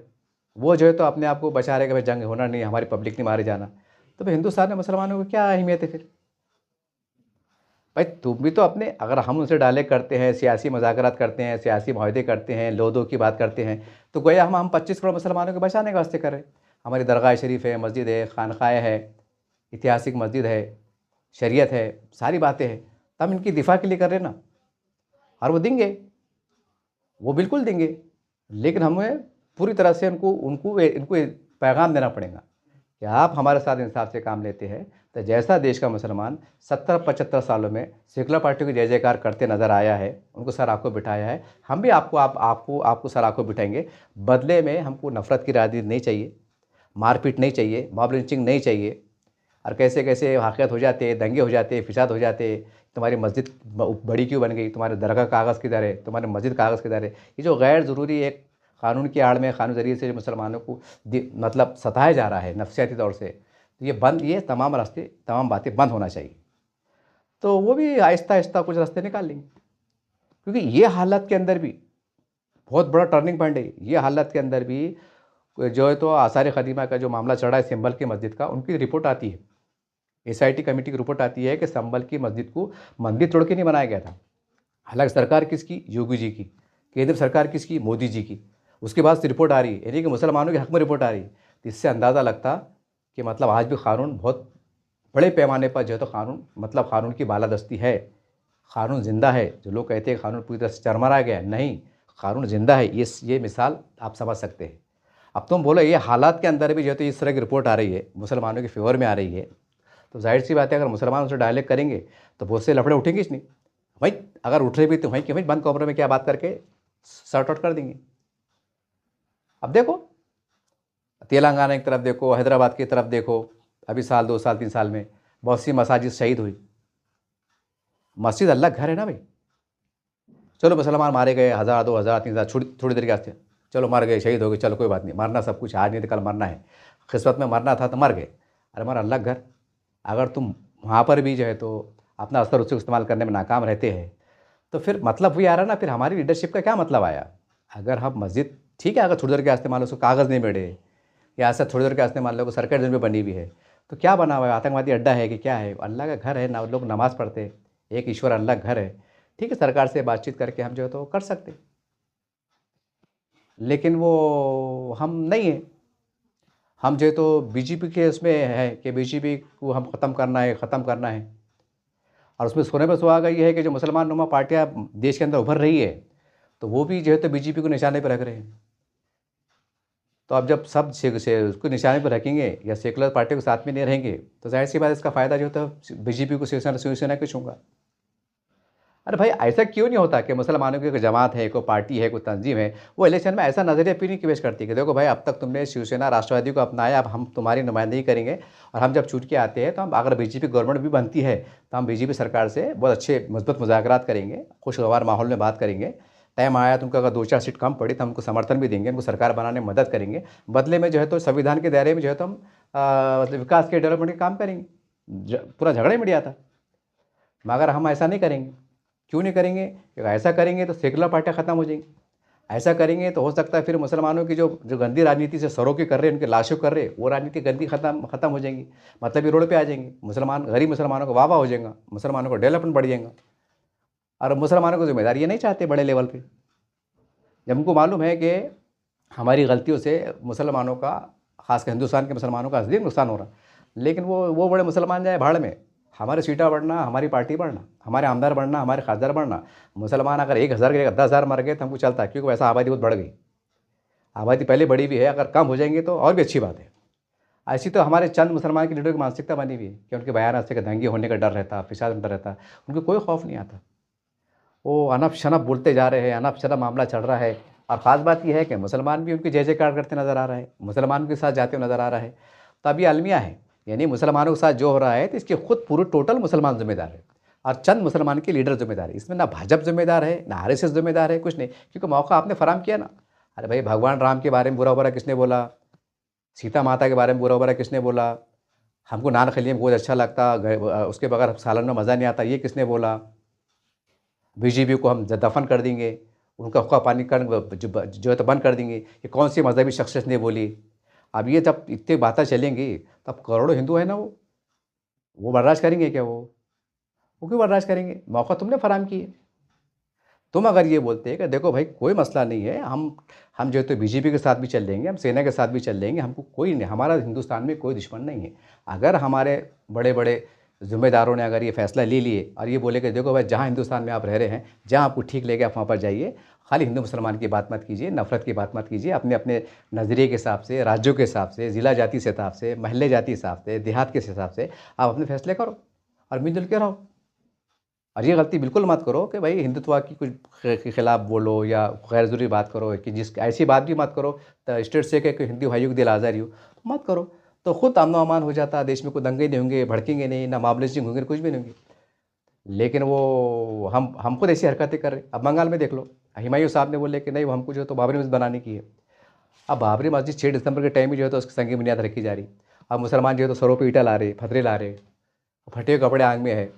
वो जो है तो अपने आप को बचा रहे कि भाई जंग होना नहीं, हमारी पब्लिक नहीं मारे जाना। तो भाई हिंदुस्तान में मुसलमानों को क्या अहमियत है फिर? भाई तुम भी तो अपने, अगर हम उनसे डायलॉग करते हैं, सियासी मुज़ाकरात करते हैं, सियासी मुआहदे करते हैं, लो-दो की बात करते हैं, तो गोया हम 25 करोड़ मुसलमानों को बचाने के वास्ते कर रहे हैं। हमारी दरगाह शरीफ है, मस्जिद है, खानकाह है, ऐतिहासिक मस्जिद है, शरीयत है, सारी बातें हैं, तो हम इनकी दिफा के लिए कर रहे हैं ना। और वो देंगे, वो बिल्कुल देंगे, लेकिन हमें पूरी तरह से इनको पैगाम देना पड़ेगा कि आप हमारे साथ इंसाफ से काम लेते हैं तो जैसा देश का मुसलमान 70-75 सालों में सेकुलर पार्टी को जय जयकार करते नज़र आया है, उनको सर आंखों बिठाया है, हम भी आपको सर आंखों बिठाएंगे। बदले में हमको नफ़रत की राजनीति नहीं चाहिए, मारपीट नहीं चाहिए, मॉब लिंचिंग नहीं चाहिए। और कैसे कैसे वाक़यात हो जाते, दंगे हो जाते, फिसाद हो जाते, तुम्हारी मस्जिद बड़ी क्यों बन गई, तुम्हारे दरगाह कागज़ किधर है, तुम्हारे मस्जिद कागज़ किधर है। ये जो गैर ज़रूरी एक कानून की आड़ में, कानून ज़रिए से जो मुसलमानों को मतलब सताया जा रहा है नफसियाती तौर से, तो ये तमाम रास्ते, तमाम बातें बंद होना चाहिए। तो वो भी आहिस्ता आहिस्ता कुछ रास्ते निकाल लेंगे, क्योंकि ये हालत के अंदर भी बहुत बड़ा टर्निंग पॉइंट है। ये हालत के अंदर भी जो है तो आसार क़दीमा का जो मामला चढ़ा है संभल की मस्जिद का, उनकी रिपोर्ट आती है, एसआईटी कमेटी की रिपोर्ट आती है कि संभल की मस्जिद को मंदिर तोड़ के नहीं बनाया गया था। हालांकि सरकार किसकी? योगी जी की। केंद्र सरकार किसकी? मोदी जी की। उसके बाद से रिपोर्ट आ रही है, यानी कि मुसलमानों के हक़ में रिपोर्ट आ रही है। तो इससे अंदाज़ा लगता कि मतलब आज भी कानून बहुत बड़े पैमाने पर जो है तो कानून की बालादस्ती है। कानून ज़िंदा है। जो लोग कहते हैं कानून पूरी तरह से चरमरा गया है, नहीं, कानून ज़िंदा है। ये मिसाल आप समझ सकते हैं। अब तुम बोलो ये हालात के अंदर भी जो है तो इस तरह की रिपोर्ट आ रही है, मुसलमानों के फेवर में आ रही है, तो जाहिर सी बात है अगर मुसलमान उनसे डायलॉग करेंगे तो बहुत से लफड़े उठेंगे नहीं भाई। अगर उठ रहे भी तो वहीं कि भाई बंद कमरे में क्या बात करके सॉर्ट आउट कर देंगे। अब देखो तेलंगाना की तरफ देखो, हैदराबाद की तरफ देखो, अभी साल 2 साल 3 साल में बहुत सी मसाजिद शहीद हुई। मस्जिद अल्लाह घर है ना भाई। चलो मुसलमान मारे गए 1000 2000 3000 थोड़ी देर के वास्ते, चलो मर गए, शहीद हो गए, चलो कोई बात नहीं, मरना सब कुछ, आज नहीं तो कल मरना है, किस्मत में मरना था तो मर गए। अरे हमारा अल्लाह घर, अगर तुम वहाँ पर भी जो है तो अपना असर उसको इस्तेमाल करने में नाकाम रहते हैं तो फिर मतलब वही आ रहा ना, फिर हमारी लीडरशिप का क्या मतलब आया। अगर हम मस्जिद ठीक है, अगर थोड़ी देर के वास्ते मान लो उसको कागज़ नहीं मिले या ऐसा थोड़ी देर के वास्ते मान लो सरकारी ज़मीन पर बनी हुई है, तो क्या बना हुआ है? आतंकवादी अड्डा है कि क्या है? अल्लाह का घर है ना, लोग नमाज़ पढ़ते, एक ईश्वर अल्लाह घर है। ठीक है, सरकार से बातचीत करके हम जो है तो कर सकते, लेकिन वो हम नहीं हैं। हम जो है तो बीजेपी के उसमें है कि बीजेपी को हम ख़त्म करना है। और उसमें सोने पर सुहागा ये है कि जो मुसलमान नुमा पार्टियाँ देश के अंदर उभर रही है, तो वो भी जो है तो बीजेपी को निशाने पर रख रहे हैं। तो अब जब सब से उसको निशाने पर रखेंगे या सेकुलर पार्टी के साथ में नहीं रहेंगे, तो जाहिर सी बात इसका फ़ायदा जो होता है बीजेपी को, शिवसेना को छूँगा। अरे भाई ऐसा क्यों नहीं होता कि मुसलमानों की कोई जमात है, कोई पार्टी है, कोई तंजीम है, वो इलेक्शन में ऐसा नज़रिया क्यों नहीं पेश करती कि देखो भाई अब तक तुमने शिवसेना राष्ट्रवादी को अपनाया, अब हम तुम्हारी नुमाइंदगी करेंगे और हम जब छूट के आते हैं तो हम, अगर बीजेपी गवर्नमेंट भी बनती है तो हम बीजेपी सरकार से बहुत अच्छे मजबूत मुज़ाकरात करेंगे, खुशगवार माहौल में बात करेंगे। टाइम आया तो उनको अगर 2-4 सीट कम पड़ी तो हम उनको समर्थन भी देंगे, उनको सरकार बनाने में मदद करेंगे। बदले में जो है तो संविधान के दायरे में जो है तो हम मतलब विकास के, डेवलपमेंट के काम करेंगे। पूरा झगड़ा ही मिट जाता, मगर हम ऐसा नहीं करेंगे क्यों नहीं करेंगे? क्योंकि ऐसा करेंगे तो सेकुलर पार्टियाँ ख़त्म हो जाएंगी। ऐसा करेंगे तो हो सकता है फिर मुसलमानों की जो जो गंदी राजनीति से सरों की कर रहे हैं, उनके लाशों कर रहे हैं, वो राजनीति गंदी ख़त्म हो जाएंगी। मतलब ये रोड पे आ जाएंगे मुसलमान, गरीब मुसलमानों का वाह-वाह हो जाएगा, मुसलमानों का डेवलपमेंट बढ़ जाएगा। और मुसलमानों को ज़िम्मेदारी ये नहीं चाहते बड़े लेवल पे। जब उनको मालूम है कि हमारी गलतियों से मुसलमानों का, ख़ासकर हिंदुस्तान के मुसलमानों का अजीम नुकसान हो रहा है, लेकिन वो बड़े मुसलमान जाए भाड़ में, हमारे सीटा बढ़ना, हमारी पार्टी बढ़ना, हमारे आमदार बढ़ना, हमारे खासदार बढ़ना। मुसलमान अगर 1,000 के 10,000 मर गए तो हमको चलता है, क्योंकि वैसा आबादी बहुत बढ़ गई। आबादी पहले बढ़ी हुई है, अगर कम हो जाएंगे तो और भी अच्छी बात है। ऐसी तो हमारे चंद मुसलमान के लीडरों की मानसिकता बनी हुई है कि उनके बयान से दंगे होने का डर रहता, फिसाद का डर रहता, उनको कोई खौफ नहीं आता। वो अनप-शनप बोलते जा रहे हैं, अनप-शनप मामला चल रहा है। और ख़ास बात ये है कि मुसलमान भी उनकी जय-जयकार करते नज़र आ रहा है, मुसलमान के साथ जाते हुए नज़र आ रहा है। तो अब ये अलमिया है, यानी मुसलमानों के साथ जो हो रहा है तो इसके खुद पूरे टोटल मुसलमान ज़िम्मेदार है और चंद मुसलमान के लीडर ज़िम्मेदार है। इसमें ना भाजपा ज़िम्मेदार है, ना आरएसएस ज़िम्मेदार है, कुछ नहीं, क्योंकि मौका आपने फराहम किया ना। अरे भाई, भगवान राम के बारे में बुरा-भला किसने बोला? सीता माता के बारे में बुरा-भला किसने बोला? हमको नान खली में बहुत अच्छा लगता, उसके बगैर सालन में मज़ा नहीं आता, ये किसने बोला? बीजेपी को हम दफ़न कर देंगे, उनका हुक्का पानी कर जो है तो बंद कर देंगे। ये कौन सी मज़हबी शख्सियत ने बोली? अब ये जब इतनी बातें चलेंगी, तब करोड़ों हिंदू हैं ना, वो बर्दाश्त करेंगे क्या वो? वो क्यों बर्दाश्त करेंगे? मौका तुमने फराहम किया। तुम अगर ये बोलते हैं कि देखो भाई कोई मसला नहीं है, हम जो है तो बीजेपी के साथ भी चल लेंगे, हम सेना के साथ भी चल लेंगे, हमको कोई नहीं, हमारा हिंदुस्तान में कोई दुश्मन नहीं है। अगर हमारे बड़े-बड़े ज़िम्मेदारों ने अगर ये फ़ैसला ले लिए और ये बोले कि देखो भाई, जहाँ हिंदुस्तान में आप रह रहे हैं, जहाँ आपको ठीक लगे आप वहाँ पर जाइए, खाली हिंदू मुसलमान की बात मत कीजिए, नफ़रत की बात मत कीजिए, अपने-अपने नज़रिए के हिसाब से, राज्यों के हिसाब से, ज़िला जाति के हिसाब से, महल्ले जाति के हिसाब से, देहात के हिसाब से आप अपने फ़ैसले करो और मिल-जुल के रहो। और ये गलती बिल्कुल मत करो कि भाई हिंदुत्व की कुछ के खिलाफ बोलो या गैर ज़रूरी बात करो, कि जिस ऐसी बात भी मत करो स्टेट से कि हिंदू भाइयों के दिल आज़ारी हो, मत करो। तो खुद अमन-अमान हो जाता, देश में कोई दंगे नहीं होंगे, भड़केंगे नहीं, ना मामले सिंह होंगे, कुछ भी नहीं होंगे। लेकिन वो हम खुद ऐसी हरकतें कर रहे हैं। अब बंगाल में देख लो, हुमायूँ साहब ने बोले कि नहीं, वो हमको जो है तो बाबरी मस्जिद बनाने की है। अब बाबरी मस्जिद 6 दिसंबर के टाइम में जो है तो उसकी संगीन बुनियाद रखी जा रही। अब मुसलमान जो है तो सरों पे ईंटें ला रहे, पत्थरे ला रहे, फटे हुए कपड़े आँख में है,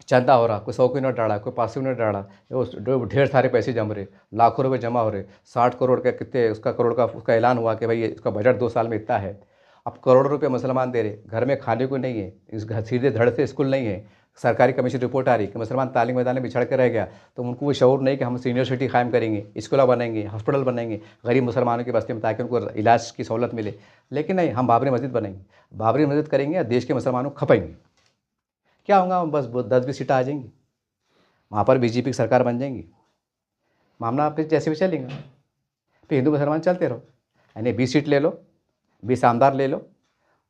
चंदा हो रहा, कोई 100 की नोट डाला, कोई 500 की नोट डाला, वो ढेर सारे पैसे जम रहे, लाखों रुपए जमा हो रहे, 60 करोड़ का, कितने उसका करोड़ का उसका ऐलान हुआ कि भाई ये इसका बजट 2 साल में इतना है। अब करोड़ों रुपए मुसलमान दे रहे, घर में खाने को नहीं है, इस घर सीधे धड़ से स्कूल नहीं है, सरकारी कमीशन रिपोर्ट आ रही कि मुसलमान तालीम मैदान में बिछड़ के रह गया, तो उनको वो शऊर नहीं कि हम यूनिवर्सिटी कायम करेंगे, स्कूल बनाएंगे, हॉस्पिटल बनाएंगे गरीब मुसलमानों की बस्ती में, ताकि उनको इलाज की सहूलत मिले। लेकिन नहीं, हम बाबरी मस्जिद बनाएंगे, बाबरी मस्जिद करेंगे और देश के मुसलमानों को खपाएंगे। क्या होगा? बस 10-20 सीटें आ जाएंगी, वहाँ पर बीजेपी की सरकार बन जाएंगी, मामला आपके जैसे भी चलेगा, फिर हिंदू मुसलमान चलते रहो। यानी 20 सीट ले लो, 20 आमदार ले लो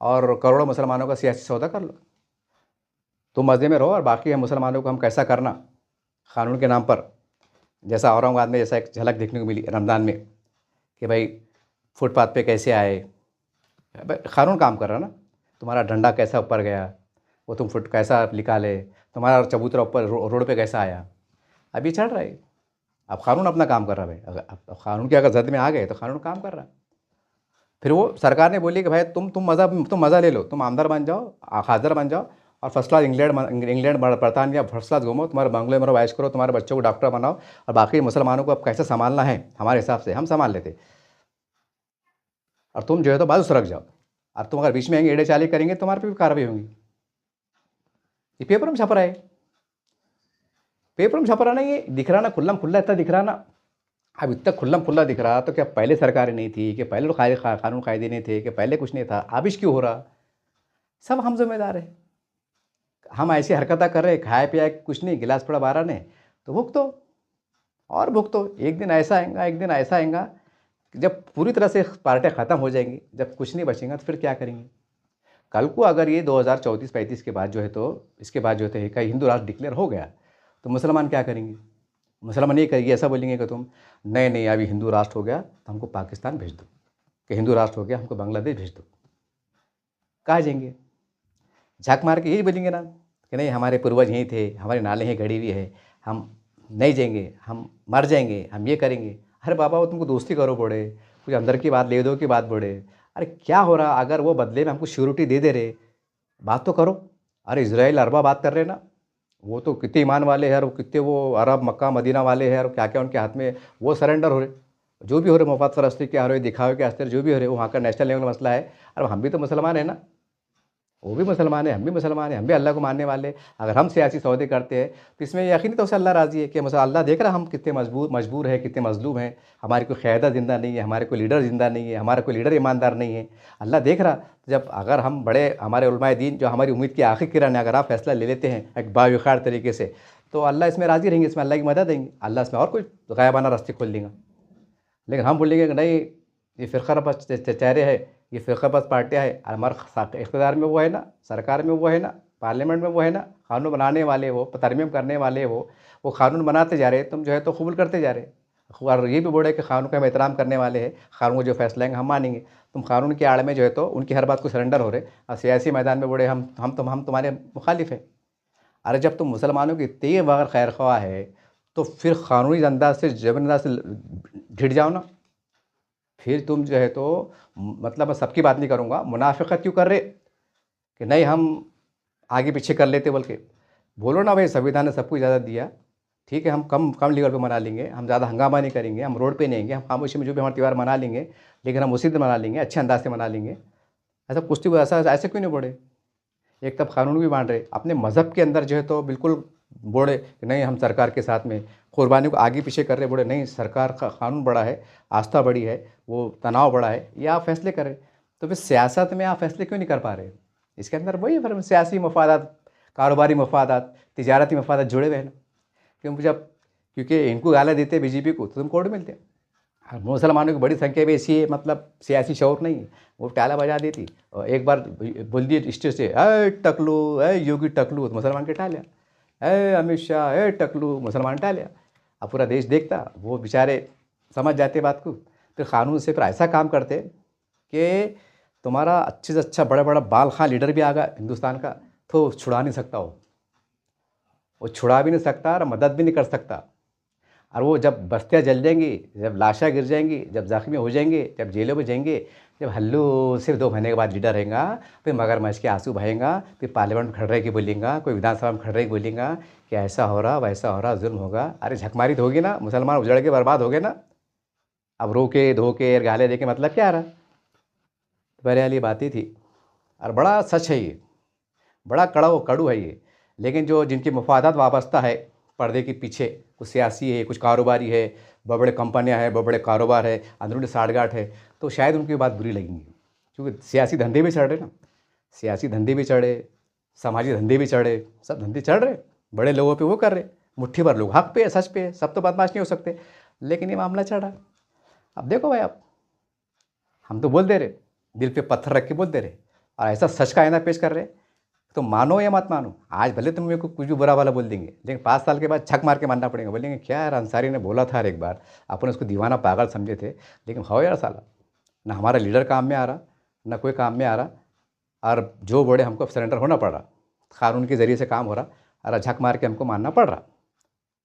और करोड़ों मुसलमानों का सियासी सौदा कर लो। तुम मज़े में रहो और बाकी हम मुसलमानों को हम कैसा करना कानून के नाम पर, जैसा औरंगाबाद में जैसा एक झलक देखने को मिली रमज़ान में कि भाई फुटपाथ पे कैसे आए, कानून काम कर रहा ना। तुम्हारा डंडा कैसा ऊपर गया, वो तुम फुट कैसा निकाले, तुम्हारा चबूतरा ऊपर रोड पे कैसा आया, अभी चल रहा है। अब कानून अपना काम कर रहा है भाई। अब कानून की अगर जद में आ गए तो कानून काम कर रहा है। फिर वो सरकार ने बोली कि भाई तुम मज़ा ले लो, तुम आमदार बन जाओ, खासदार बन जाओ और फर्स्ट क्लास इंग्लैंड बरतानिया फर्स्ट क्लास घूमो, तुम्हारे बंगले में रहो, ऐश करो, तुम्हारे बच्चों को डॉक्टर बनाओ और बाकी मुसलमानों को अब कैसे संभालना है हमारे हिसाब से हम संभाल लेते। और तुम जो है तो बाजू सरक जाओ, और तुम अगर बीच में आएंगे एड़े चाले करेंगे तुम्हारे पे भी कार्रवाई होंगी। ये पेपर में छप रहा है, पेपर में छप रहा नहीं, ये दिख रहा ना, खुल्लम खुल्ला इतना दिख रहा ना। अब इतना खुल्लम खुल्ला दिख रहा तो क्या पहले सरकारें नहीं थी, कि पहले कानून कायदे नहीं थे, कि पहले कुछ नहीं था, अब इश क्यों हो रहा? सब हम जिम्मेदार है। हम ऐसी हरकतें कर रहे, खाए पिया कुछ नहीं, गिलास थोड़ा बारह ने, तो भुगतो और भुगतो। एक दिन ऐसा आएगा, एक दिन ऐसा आएगा कि जब पूरी तरह से पार्टियाँ ख़त्म हो जाएंगी, जब कुछ नहीं बचेगा तो फिर क्या करेंगे? कल को अगर ये 2034-35 के बाद जो है तो इसके बाद जो है कहीं हिंदू राष्ट्र डिक्लेयर हो गया तो मुसलमान क्या करेंगे? मुसलमान ये करेंगे, ऐसा बोलेंगे कि तुम नहीं अभी हिंदू राष्ट्र हो गया तो हमको पाकिस्तान भेज दो, कि हिंदू राष्ट्र हो गया हमको बांग्लादेश भेज दो। कहाँ जाएंगे? झाँक मार के यही बोलेंगे ना कि नहीं हमारे पूर्वज यहीं थे, हमारे नाले यहीं गड़ी हुई है, हम नहीं जाएंगे, हम मर जाएंगे, हम ये करेंगे। अरे बाबा, वो तुमको दोस्ती करो बोले, कुछ अंदर की बात ले दो की बात बोले। अरे क्या हो रहा? अगर वो बदले में हमको श्योरिटी दे दे रहे, बात तो करो। अरे इजराइल अरबा बात कर रहे ना, वो तो कितने ईमान वाले हैं और वो कितने वो अरब मक्का मदीना वाले हैं और क्या क्या उनके हाथ में, वो सरेंडर हो रहे, जो भी हो रहे, मुफाद परस्ती क्या हो रहे, दिखावे के अस्तर जो भी हो रहे, वो वहाँ का नेशनल लेवल मसला है। और हम भी तो मुसलमान हैं ना, वो भी मुसलमान है, हम भी मुसलमान हैं, हम भी अल्लाह को मानने वाले। अगर हम सियासी सौदे करते हैं तो इसमें यकीनी तौर से अल्लाह राज़ी है कि मतलब अल्लाह देख रहा है हम कितने मजबूर है, कितने मजलूम हैं, हमारी कोई क़यादत ज़िंदा नहीं है, हमारे कोई लीडर ज़िंदा नहीं है, हमारा कोई लीडर ईमानदार नहीं है। अल्लाह देख रहा, जब अगर हम बड़े हमारे उलमाए दीन जो हमारी उम्मीद की आखिरी किरण है, अगर आप फैसला ले लेते हैं एक बावक़ार तरीके से, तो अल्लाह इसमें राज़ी रहेंगे, इसमें अल्लाह की मदद देंगे, अल्लाह इसमें और कोई गायबाना रास्ते खोल देंगे। लेकिन हम बोलेंगे कि नहीं, ये फ़िरक़ापरस्त चेहरे है, ये फ़िरक़ापरस्त पार्टियाँ है, और हमारे इक़्तिदार में वो है ना, सरकार में वो है ना, पार्लियामेंट में वो है ना, कानून बनाने वाले वो, तरमीम करने वाले वो कानून बनाते जा रहे हैं, तुम जो है तो कबूल करते जा रहे हैं। और ये भी बोले कि कानून का हम एहतराम करने वाले हैं, कानून को जो फैसला लेंगे हम मानेंगे। तुम कानून की आड़ में जो है तो उनकी हर बात को सरेंडर हो रहे, और सियासी मैदान में बोले हम तुम्हारे मुखालिफ हैं। अरे जब तुम मुसलमानों की इतनी बगैर खैर ख्वाह है, तो फिर कानूनी अंदाज से जबरन अंदाज से घिट जाओ ना। फिर तुम जो है तो मतलब मैं सबकी बात नहीं करूँगा, मुनाफ़िक़त क्यों कर रहे कि नहीं हम आगे पीछे कर लेते, बोल के बोलो ना भाई, संविधान ने सबको इजाज़त दिया, ठीक है, हम कम कम लेवल पे मना लेंगे, हम ज़्यादा हंगामा नहीं करेंगे, हम रोड पे नहीं आएंगे, हम खामोशी में जो भी हमारा त्यौहार मना लेंगे, लेकिन हम उसी दिन मना लेंगे, अच्छे अंदाज से मना लेंगे। ऐसा कुछ तो ऐसा ऐसे क्यों नहीं बोले? एक तरफ कानून भी मान रहे, अपने मज़हब के अंदर जो है तो बिल्कुल बोले कि नहीं हम सरकार के साथ में, कुर्बानी को आगे पीछे कर रहे, बोले नहीं सरकार का कानून बड़ा है, आस्था बड़ी है, वो तनाव बड़ा है, ये आप फैसले करें। तो फिर सियासत में आप फैसले क्यों नहीं कर पा रहे? इसके अंदर वही फिर सियासी मफादात, कारोबारी मफादात, तिजारती मफादात जुड़े हुए हैं ना। क्योंकि इनको गालियाँ देते बीजेपी को तो तुम कोर्ट मिलते हैं। हाँ, मुसलमानों की बड़ी संख्या में ऐसी है, मतलब सियासी शऊर नहीं है, वो टाला बजा देती और एक बार बोल दिए स्टेज से, ए टकलू, ए योगी टकलू, तो मुसलमान के टालिया, ए अमित शाह, ए टकलू, मुसलमान टालिया। अब पूरा देश देखता, वो बेचारे समझ जाते बात को, फिर कानून से फिर ऐसा काम करते कि तुम्हारा अच्छे से अच्छा बड़ा बड़ा बाल खां लीडर भी आ गया हिंदुस्तान का, तो छुड़ा नहीं सकता, वो छुड़ा भी नहीं सकता और मदद भी नहीं कर सकता। और वो जब बस्तियाँ जल जाएंगी, जब लाशें गिर जाएंगी, जब ज़ख्मी हो जाएंगे, जब जेलों में जाएंगे, जब हल्लू सिर्फ 2 महीने के बाद लीडर रहेगा, फिर मगरमच्छ के आंसू बहेगा, फिर पार्लियामेंट में खड़ रहे के बोलेगा, कोई विधानसभा में खड़ रहे बोलेगा कि ऐसा हो रहा वैसा हो रहा, जुल्म होगा। अरे झकमारी तो होगी ना, मुसलमान उजड़ के बर्बाद हो गए ना। अब रो के धो के गाले दे के मतलब क्या रहा? पहले वाली बात ही थी। और बड़ा सच है ये, बड़ा कड़ू है ये। लेकिन जो जिनकी मफादात वाबस्ता है पर्दे के पीछे, कुछ सियासी है, कुछ कारोबारी है, बड़े कंपनियां हैं, बड़े कारोबार है, अंदरूनी साठगांठ है, तो शायद उनकी बात बुरी लगेंगी। क्योंकि सियासी धंधे भी चढ़ रहे ना, सियासी धंधे भी चढ़े, समाजी धंधे भी चढ़े, सब धंधे चढ़ रहे, बड़े लोगों पे वो कर रहे, मुट्ठी भर लोग हक पे है, सच पे है, सब तो बदमाश नहीं हो सकते, लेकिन ये मामला चढ़ा। अब देखो भाई, आप हम तो बोल दे रहे, दिल पे पत्थर रख के बोल दे रहे, और ऐसा सच का आईना पेश कर रहे, तो मानो या मत मानो, आज भले तुम मेरे को कुछ भी बुरा वाला बोल देंगे, लेकिन 5 साल के बाद छक मार के मानना पड़ेगा। बोलेंगे क्या यार, अंसारी ने बोला था एक बार, अपन उसको दीवाना पागल समझे थे, लेकिन हो यार साला, ना हमारा लीडर काम में आ रहा, ना कोई काम में आ रहा, और जो बोले हमको सरेंडर होना पड़ रहा, कानून के ज़रिए से काम हो रहा, और झक मार के हमको मानना पड़ रहा।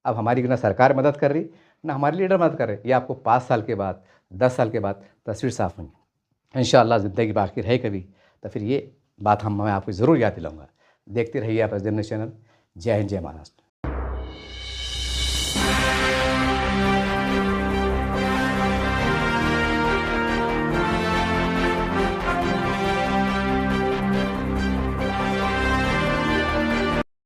अब हमारी ना सरकार मदद कर रही, ना हमारे लीडर मदद कर रहे। ये आपको 5 साल के बाद, 10 साल के बाद तस्वीर साफ होगी। इंशाअल्लाह ज़िंदगी बाकी रहे कभी, तो फिर ये बात मैं आपको ज़रूर याद दिलाऊँगा। देखते रहिए आप S D M news channel. जय हिंद, जय महाराष्ट्र।